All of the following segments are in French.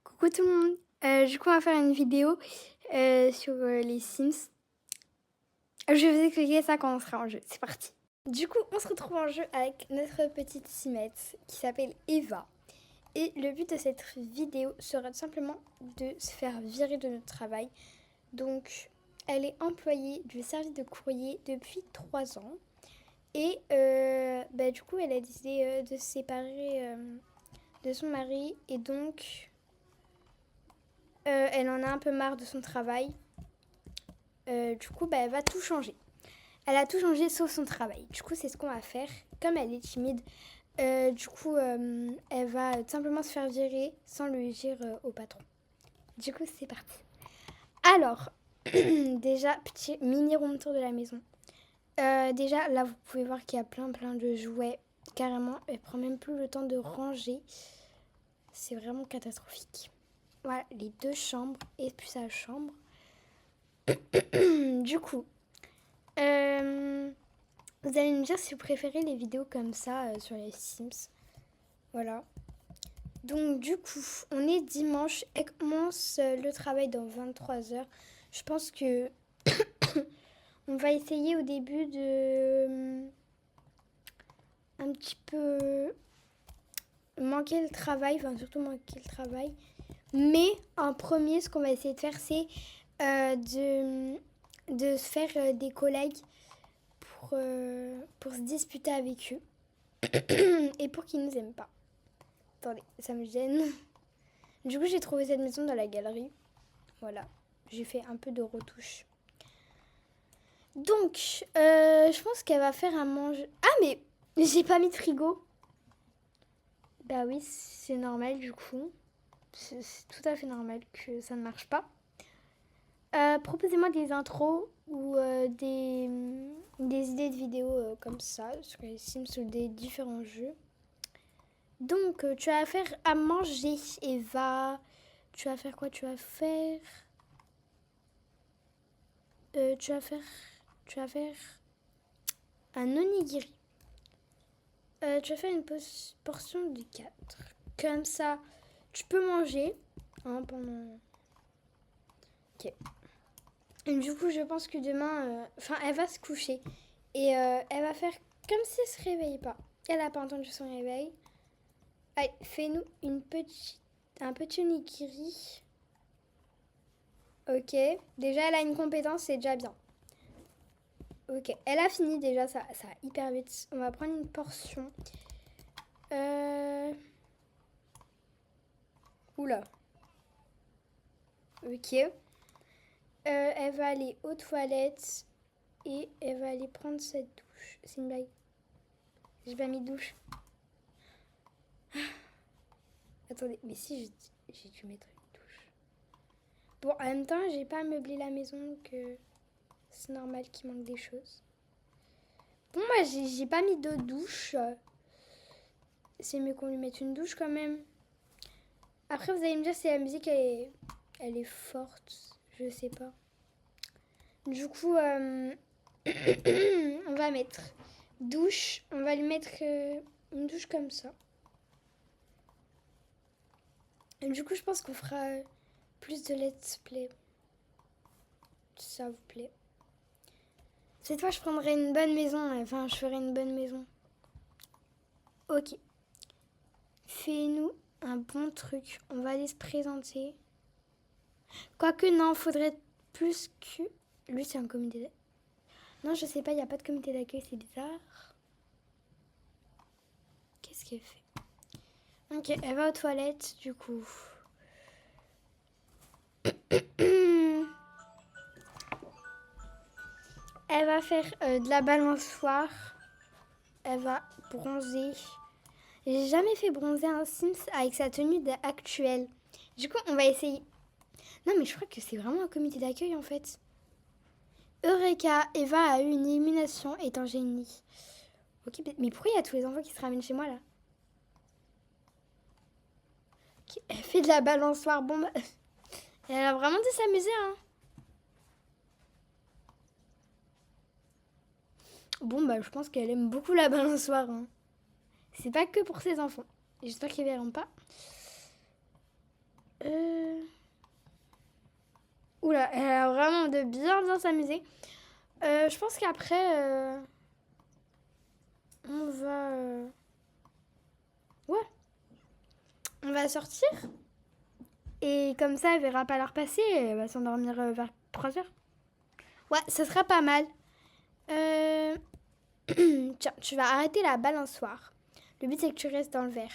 Coucou tout le monde, du coup on va faire une vidéo sur les Sims. Je vais vous expliquer ça quand on sera en jeu, c'est parti. Du coup on se retrouve en jeu avec notre petite Simette qui s'appelle Eva. Et le but de cette vidéo sera tout simplement de se faire virer de notre travail. Donc elle est employée du service de courrier depuis 3 ans. Et du coup elle a décidé de se séparer de son mari et donc... elle en a un peu marre de son travail. Du coup, elle va tout changer. Elle a tout changé sauf son travail. Du coup, c'est ce qu'on va faire. Comme elle est timide, elle va tout simplement se faire virer sans le dire au patron. Du coup, c'est parti. Alors, déjà, petit mini room tour de la maison. Déjà, là, vous pouvez voir qu'il y a plein de jouets. Carrément, elle prend même plus le temps de ranger. C'est vraiment catastrophique. Voilà, les 2 chambres et puis sa chambre. Du coup, vous allez me dire si vous préférez les vidéos comme ça sur les Sims. Voilà. Donc du coup, on est dimanche. Elle commence le travail dans 23h. Je pense que on va essayer au début de un petit peu manquer le travail. Enfin, surtout manquer le travail. Mais en premier, ce qu'on va essayer de faire, c'est de se faire des collègues pour se disputer avec eux et pour qu'ils nous aiment pas. Attendez, ça me gêne. Du coup, j'ai trouvé cette maison dans la galerie. Voilà, j'ai fait un peu de retouches. Donc, je pense qu'elle va faire à manger. Ah, mais j'ai pas mis de frigo. Bah oui, c'est normal du coup. C'est tout à fait normal que ça ne marche pas. Proposez-moi des intros ou des idées de vidéos comme ça sur les Sims ou des différents jeux. Donc, tu vas faire à manger, Eva. Tu vas faire quoi? Tu vas faire un onigiri. Tu vas faire une portion de 4. Comme ça, tu peux manger pendant... Ok. Et du coup, je pense que demain... elle va se coucher. Et elle va faire comme si elle se réveille pas. Elle n'a pas entendu son réveil. Allez, fais-nous un petit onigiri. Ok. Déjà, elle a une compétence, c'est déjà bien. Ok, elle a fini déjà, ça va hyper vite. On va prendre une portion. Oula. Ok. Elle va aller aux toilettes et elle va aller prendre cette douche. C'est une blague. J'ai pas mis de douche. Attendez, mais si j'ai dû mettre une douche. Bon, en même temps, j'ai pas meublé la maison, donc c'est normal qu'il manque des choses. Bon, moi, j'ai pas mis de douche. C'est mieux qu'on lui mette une douche quand même. Après, vous allez me dire si la musique elle est forte. Je sais pas. Du coup, on va mettre douche. On va lui mettre une douche comme ça. Et du coup, je pense qu'on fera plus de let's play. Si ça vous plaît. Cette fois, je prendrai une bonne maison. Enfin, je ferai une bonne maison. Ok. Fais-nous un bon truc. On va aller se présenter. Quoique, non, faudrait plus que... Lui, c'est un comité d'accueil. Non, je sais pas, il n'y a pas de comité d'accueil, c'est bizarre. Qu'est-ce qu'elle fait? Ok, elle va aux toilettes, du coup. Elle va faire de la balançoire. Elle va bronzer. J'ai jamais fait bronzer un Sims avec sa tenue actuelle. Du coup, on va essayer. Non, mais je crois que c'est vraiment un comité d'accueil, en fait. Eureka, Eva a eu une élimination, est un génie. Ok, mais pourquoi il y a tous les enfants qui se ramènent chez moi, là? Okay, elle fait de la balançoire. Bon, bah... Elle a vraiment de s'amuser, hein. Bon, bah, je pense qu'elle aime beaucoup la balançoire, hein. C'est pas que pour ses enfants. J'espère qu'ils verront pas. Oula, elle a vraiment de bien s'amuser. Je pense qu'après, on va... Ouais, on va sortir. Et comme ça, elle verra pas l'heure passer et elle va s'endormir vers 3 heures. Ouais, ça sera pas mal. Tiens, tu vas arrêter la balançoire. Le but, c'est que tu restes dans le verre.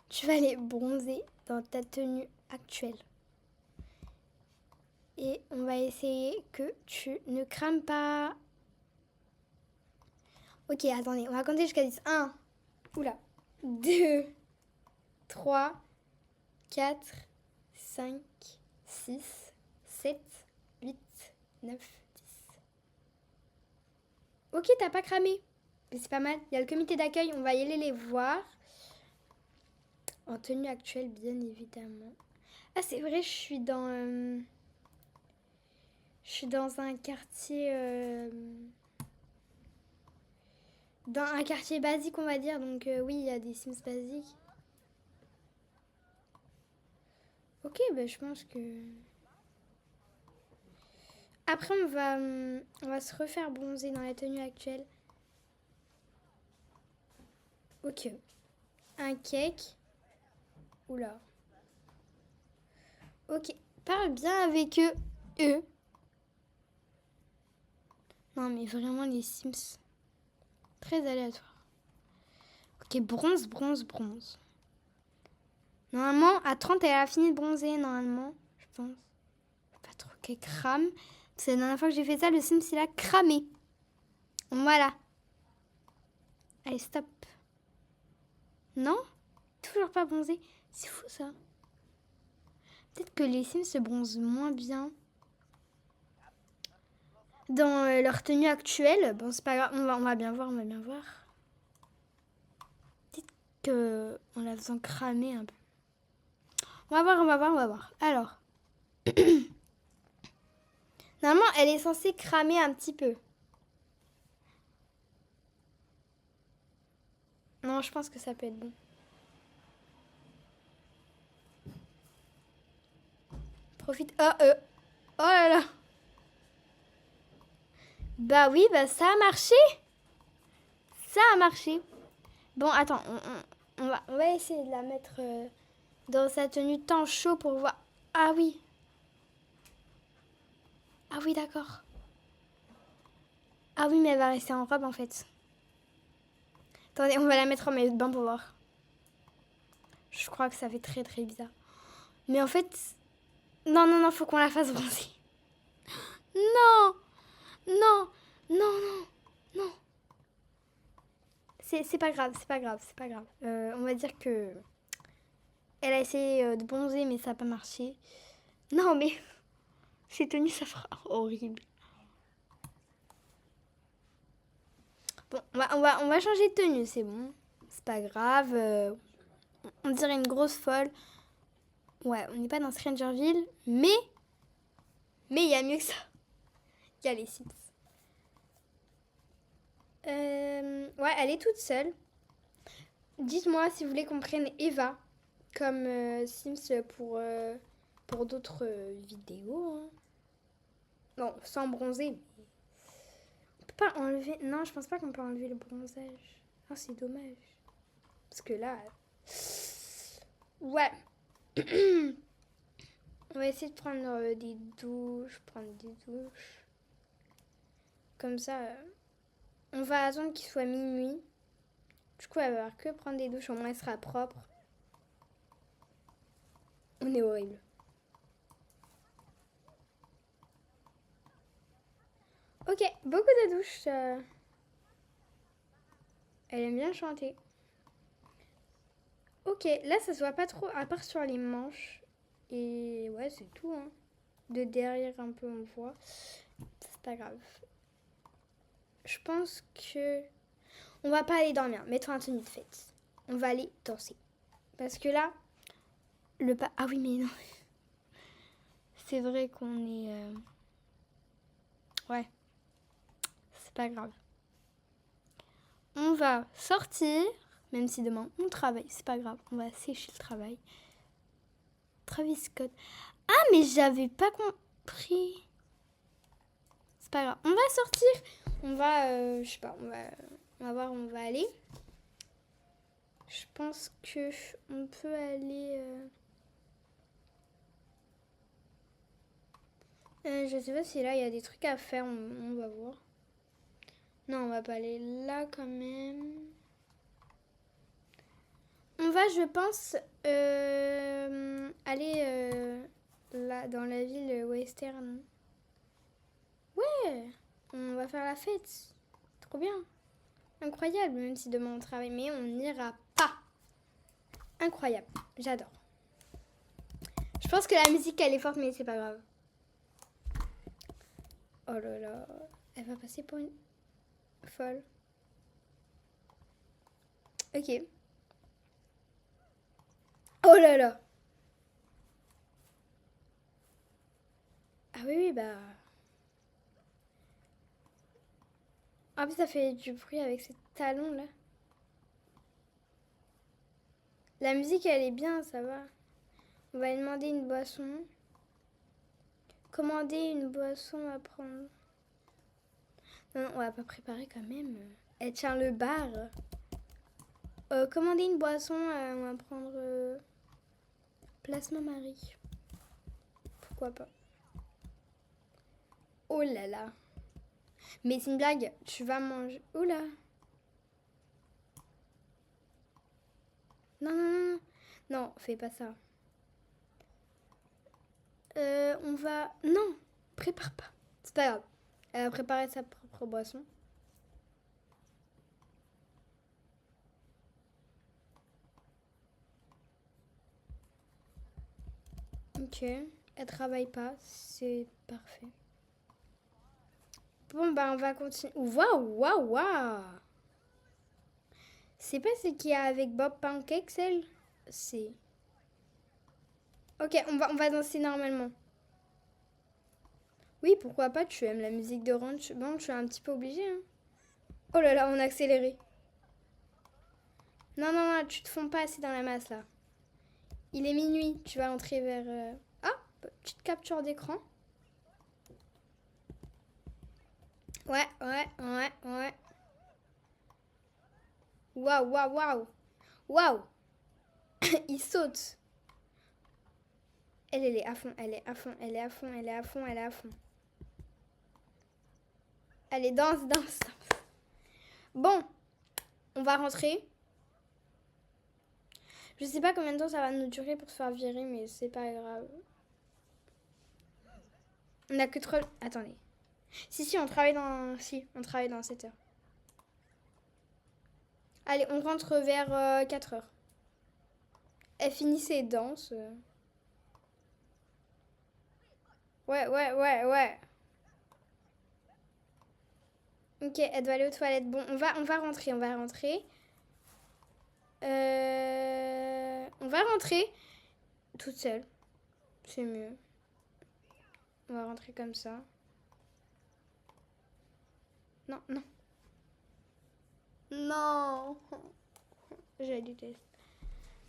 Tu vas aller bronzer dans ta tenue actuelle. Et on va essayer que tu ne crames pas. Ok, attendez, on va compter jusqu'à 10. 1, oula, 2, 3, 4, 5, 6, 7, 8, 9, 10. Ok, t'as pas cramé. Mais c'est pas mal. Il y a le comité d'accueil, on va y aller les voir. En tenue actuelle, bien évidemment. Ah, c'est vrai, je suis dans un quartier... dans un quartier basique, on va dire. Donc oui, il y a des Sims basiques. Ok, bah, je pense que... Après, on va se refaire bronzer dans la tenue actuelle. Ok. Un cake. Oula. Ok. Parle bien avec eux. Non, mais vraiment, les Sims. Très aléatoire. Ok, bronze, bronze, bronze. Normalement, à 30, elle a fini de bronzer, normalement. Je pense. Pas trop qu'elle crame. C'est la dernière fois que j'ai fait ça, le Sims, il a cramé. Voilà. Allez, stop. Non? Toujours pas bronzé. C'est fou, ça. Peut-être que les Sims se bronzent moins bien dans leur tenue actuelle. Bon, c'est pas grave. On va bien voir, on va bien voir. Peut-être qu'en la faisant cramer un peu. On va voir, on va voir, on va voir. Alors. Normalement, elle est censée cramer un petit peu. Non, je pense que ça peut être bon. Profite. Oh là là. Bah oui, bah ça a marché. Ça a marché. Bon, attends, on va essayer de la mettre dans sa tenue temps chaud pour voir. Ah oui. Ah oui, d'accord. Ah oui, mais elle va rester en robe en fait. Attendez, on va la mettre en maillot de bain pour voir. Je crois que ça fait très très bizarre. Mais en fait... Non, non, non, faut qu'on la fasse bronzer. Non. Non. Non, non. Non. C'est pas grave, c'est pas grave, c'est pas grave. On va dire que... Elle a essayé de bronzer, mais ça n'a pas marché. Non, mais... Ces tenues, ça fera horrible. Bon, on va changer de tenue, c'est bon. C'est pas grave. On dirait une grosse folle. Ouais, on n'est pas dans Strangerville, mais il y a mieux que ça. Il y a les Sims. Ouais, elle est toute seule. Dites-moi si vous voulez qu'on prenne Eva comme Sims pour d'autres vidéos. Hein. Non, sans bronzer. On peut pas enlever... Non, je pense pas qu'on peut enlever le bronzage. Ah, c'est dommage. Parce que là... Ouais. On va essayer de prendre des douches. Comme ça, on va attendre qu'il soit minuit. Du coup, elle va avoir que prendre des douches. Au moins, elle sera propre. On est horrible. Ok, beaucoup de douches. Elle aime bien chanter. Ok, là, ça se voit pas trop, à part sur les manches. Et ouais, c'est tout. Hein. De derrière, un peu, on voit. C'est pas grave. Je pense que... On va pas aller dormir. Mets-toi en tenue de fête. On va aller danser. Parce que là, le pas... Ah oui, mais non. C'est vrai qu'on est... Ouais. C'est pas grave. On va sortir, même si demain on travaille, c'est pas grave, on va sécher le travail. Travis Scott. Ah, mais j'avais pas compris. C'est pas grave. On va sortir. On va, je sais pas, on va voir où on va aller. Je pense que on peut aller... je sais pas si là, il y a des trucs à faire. On va voir. Non, on va pas aller là quand même. On va, je pense, aller là, dans la ville western. Ouais, on va faire la fête. Trop bien. Incroyable, même si demain on travaille. Mais on n'ira pas. Incroyable. J'adore. Je pense que la musique, elle est forte, mais c'est pas grave. Oh là là. Elle va passer pour une folle. Ok. Oh là là. Ah oui, oui, bah... Ah, puis ça fait du bruit avec ces talons là. La musique elle est bien, ça va. On va lui demander une boisson. Commander une boisson à prendre. Non, non, on va pas préparer quand même. Elle tient le bar. Commander une boisson, on va prendre Placement Marie. Pourquoi pas. Oh là là. Mais c'est une blague, tu vas manger. Oula. Non, non, non, non. Non, fais pas ça. On va... Non, prépare pas. C'est pas grave. Elle a préparé sa propre boisson. Ok. Elle travaille pas. C'est parfait. Bon, bah, on va continuer. Waouh, waouh, waouh. C'est pas ce qu'il y a avec Bob Pancake, celle? C'est... Ok, on va danser normalement. Oui, pourquoi pas, tu aimes la musique de ranch. Bon, je suis un petit peu obligée. Hein. Oh là là, on a accéléré. Non, non, non, tu te fonds pas assez dans la masse, là. Il est minuit, tu vas entrer vers... Ah, petite capture d'écran. Ouais, ouais, ouais, ouais. Waouh, waouh, waouh. Waouh. Il saute. Elle est à fond, elle est à fond, elle est à fond, elle est à fond, elle est à fond. Allez, danse, danse. Bon, on va rentrer. Je sais pas combien de temps ça va nous durer pour se faire virer, mais c'est pas grave. On a que 3... Attendez. Si, on travaille dans... Si, on travaille dans 7 heures. Allez, on rentre vers 4 heures. Elle finit ses danses. Ouais, ouais, ouais, ouais. Ok, elle doit aller aux toilettes. Bon, on va rentrer, on va rentrer. On va rentrer toute seule. C'est mieux. On va rentrer comme ça. Non, non. Non. Je déteste.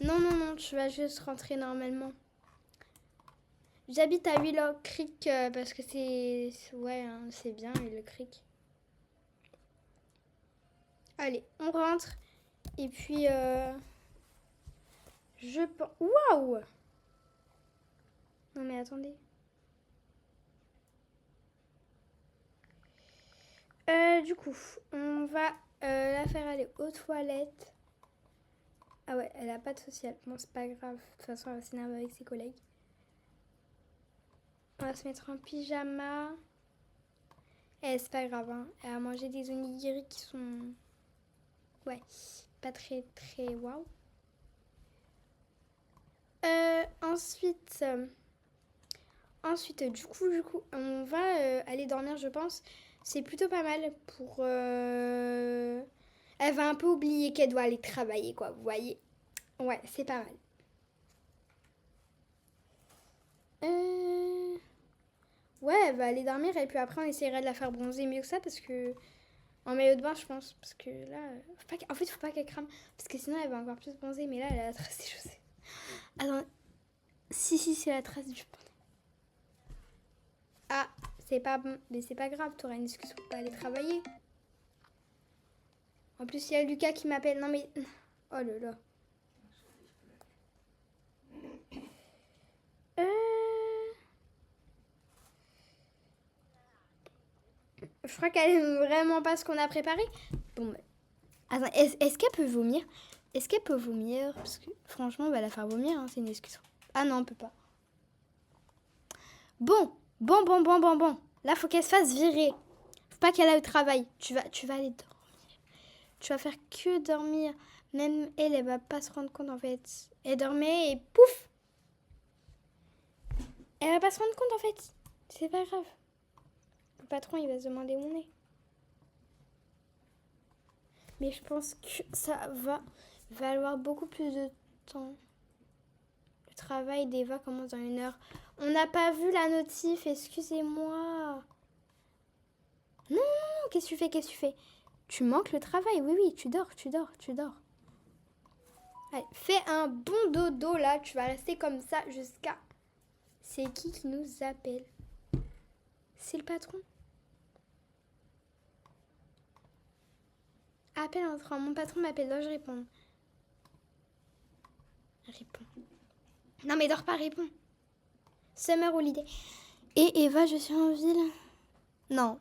Non, non, non, tu vas juste rentrer normalement. J'habite à Willow Creek parce que c'est... Ouais, hein, c'est bien Willow Creek. Allez, on rentre. Et puis, je pense... Waouh! Non mais attendez. Du coup, on va la faire aller aux toilettes. Ah ouais, elle a pas de social. Bon, c'est pas grave. De toute façon, elle va s'énerver avec ses collègues. On va se mettre en pyjama. Eh, c'est pas grave, hein. Elle a mangé des onigiri qui sont... Ouais, pas très, très waouh. Ensuite, du coup, on va aller dormir, je pense. C'est plutôt pas mal pour... Elle va un peu oublier qu'elle doit aller travailler, quoi, vous voyez. Ouais, c'est pas mal. Ouais, elle va aller dormir et puis après, on essaiera de la faire bronzer mieux que ça parce que... En maillot de bain, je pense. Parce que là... En fait, faut pas qu'elle crame. Parce que sinon, elle va encore plus bronzer. Mais là, elle a la trace des chaussées. Attends. Si, c'est la trace du pantin. Ah, c'est pas bon. Mais c'est pas grave, t'auras une excuse pour pas aller travailler. En plus, il y a Lucas qui m'appelle. Non mais... Oh là là. Je crois qu'elle aime vraiment pas ce qu'on a préparé. Bon, bah... Attends, est-ce qu'elle peut vomir? Est-ce qu'elle peut vomir? Parce que franchement, on va la faire vomir, hein, c'est une excuse. Ah non, on peut pas. Bon. Là, faut qu'elle se fasse virer. Faut pas qu'elle aille au travail. Tu vas aller dormir. Tu vas faire que dormir. Même elle va pas se rendre compte en fait. Elle dormait et pouf! Elle va pas se rendre compte en fait. C'est pas grave. Le patron, il va se demander où on est. Mais je pense que ça va valoir beaucoup plus de temps. Le travail d'Eva commence dans 1 heure. On n'a pas vu la notif, excusez-moi. Non, qu'est-ce que tu fais? Tu manques le travail, oui, tu dors. Allez, fais un bon dodo là, tu vas rester comme ça jusqu'à... C'est qui nous appelle? C'est le patron. Appelle entrant, mon patron m'appelle, dois-je répondre? Réponds. Non mais dors pas, réponds. Summer Holiday. Et Eva, je suis en ville. Non,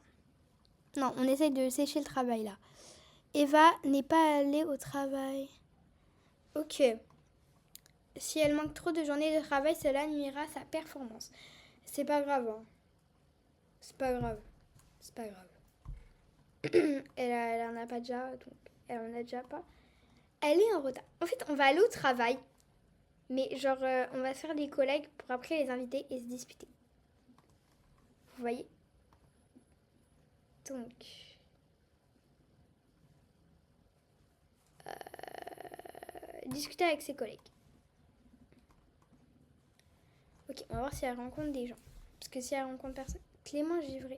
on essaye de sécher le travail là. Eva n'est pas allée au travail. Ok. Si elle manque trop de journées de travail, cela nuira à sa performance. C'est pas grave. Hein. C'est pas grave. Elle en a pas déjà, donc elle en a déjà pas. Elle est en retard. En fait, on va aller au travail, mais genre, on va se faire des collègues pour après les inviter et se disputer. Vous voyez? Donc... discuter avec ses collègues. Ok, on va voir si elle rencontre des gens. Parce que si elle rencontre personne... Clément Givray.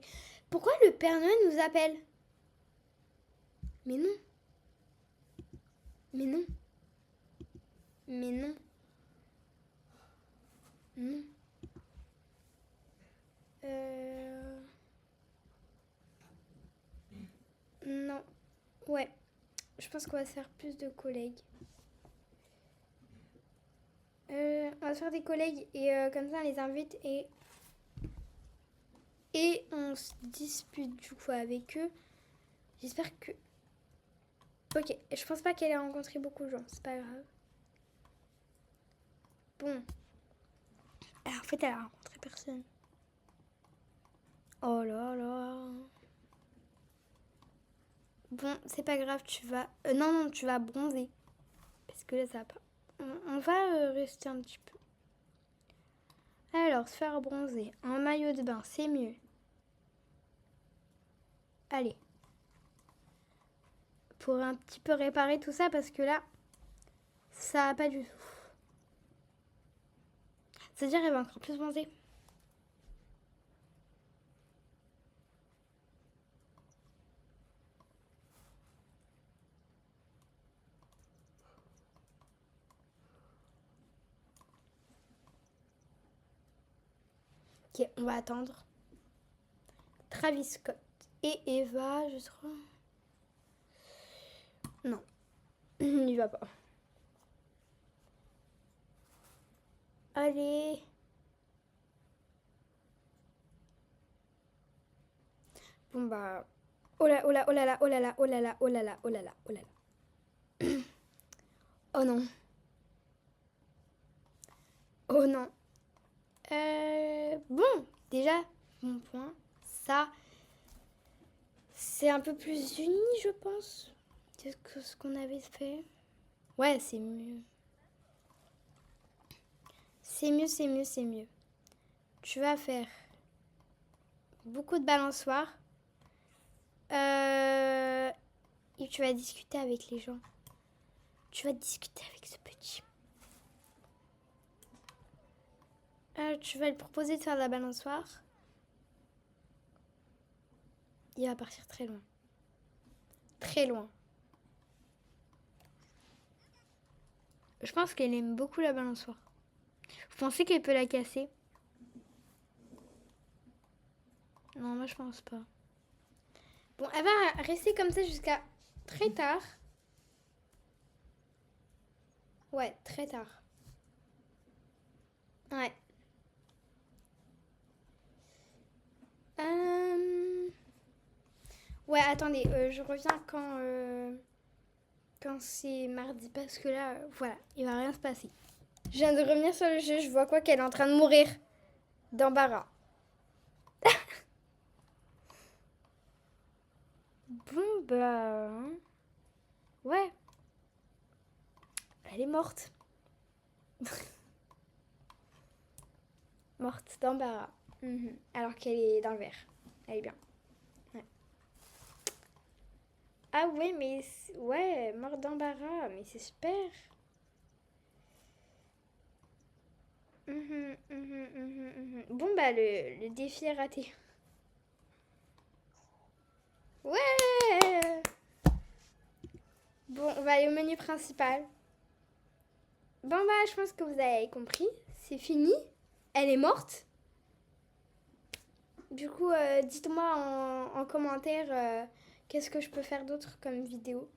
Pourquoi le Père Noël nous appelle? Mais non. Non. Non. Ouais. Je pense qu'on va se faire plus de collègues. On va se faire des collègues et comme ça on les invite et on se dispute du coup avec eux. J'espère que... Ok, je pense pas qu'elle ait rencontré beaucoup de gens, c'est pas grave. Bon. Alors, en fait, elle a rencontré personne. Oh là là. Bon, c'est pas grave, tu vas... non, tu vas bronzer. Parce que là, ça va pas... On va rester un petit peu. Alors, se faire bronzer en maillot de bain, c'est mieux. Allez. Pour un petit peu réparer tout ça, parce que là, ça va pas du tout. C'est-à-dire, elle va encore plus bronzer. Ok, on va attendre. Travis Scott et Eva, je crois. Non, il n'y va pas. Allez. Bon bah... Oh là là. Oh non. Bon, déjà, mon point, ça, c'est un peu plus uni, je pense, que ce qu'on avait fait. Ouais, c'est mieux. C'est mieux. Tu vas faire beaucoup de balançoires. Et tu vas discuter avec les gens. Tu vas discuter avec ce petit. Tu vas lui proposer de faire de la balançoire. Il va partir très loin. Très loin. Je pense qu'elle aime beaucoup la balançoire. Vous pensez qu'elle peut la casser? Non, moi je pense pas. Bon, elle va rester comme ça jusqu'à très tard. Ouais, très tard. Ouais. Ouais, attendez, je reviens quand c'est mardi parce que là, voilà, il va rien se passer. Je viens de revenir sur le jeu, je vois quoi qu'elle est en train de mourir d'embarras. Bon, bah... Ouais. Elle est morte. Morte d'embarras. Alors qu'elle est dans le verre. Elle est bien. Ouais. Ah ouais, mais... Ouais, morte d'embarras. Mais c'est super. Bon, bah, le défi est raté. Ouais. Bon, on va aller au menu principal. Bon, bah, je pense que vous avez compris. C'est fini. Elle est morte. Du coup, dites-moi en commentaire qu'est-ce que je peux faire d'autre comme vidéo.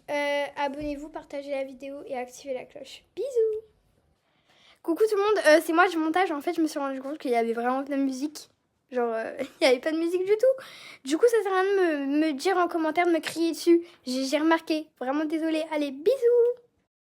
Abonnez-vous, partagez la vidéo et activez la cloche. Bisous. Coucou tout le monde, c'est moi du montage. En fait, je me suis rendu compte qu'il y avait vraiment de la musique. Genre, il n'y avait pas de musique du tout. Du coup, ça sert à rien de me dire en commentaire, de me crier dessus. J'ai remarqué. Vraiment désolée. Allez, bisous.